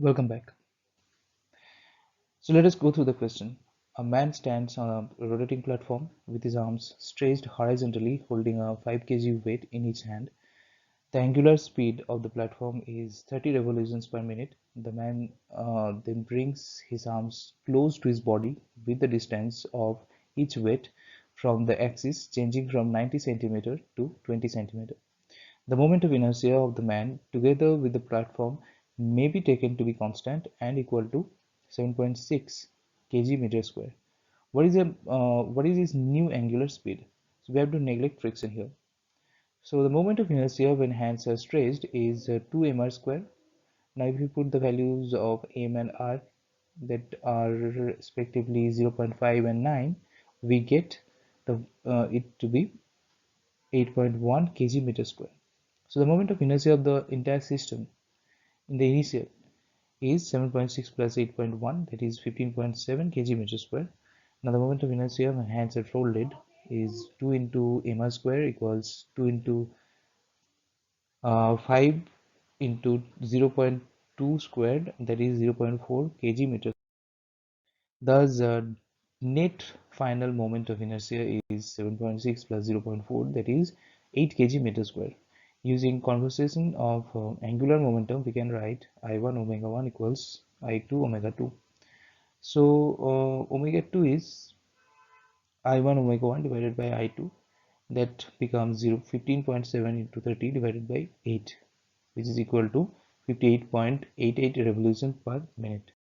Welcome back. So let us go through the question. A man stands on a rotating platform with his arms stretched horizontally, holding a 5 kg weight in each hand. The angular speed of the platform is 30 revolutions per minute. The man then brings his arms close to his body with the distance of each weight from the axis changing from 90 centimeter to 20 centimeter. The moment of inertia of the man together with the platform may be taken to be constant and equal to 7.6 kg meter square. What is his new angular speed? So we have to neglect friction here. So the moment of inertia when hands are stretched is 2 mr square. Now if you put the values of m and r that are respectively 0.5 and 9, we get it to be 8.1 kg meter square. So the moment of inertia of the entire system in the initial is 7.6 plus 8.1, that is 15.7 kg meter square. Now the moment of inertia when hands are folded is 2 into mr square equals 2 into 5 into 0.2 squared, that is 0.4 kg meter. Thus net final moment of inertia is 7.6 plus 0.4, that is 8 kg meter square. Using conservation of angular momentum, we can write I1 omega 1 equals I2 omega 2. So omega 2 is I1 omega 1 divided by I2, that becomes 15.7 into 30 divided by 8, which is equal to 58.88 revolutions per minute.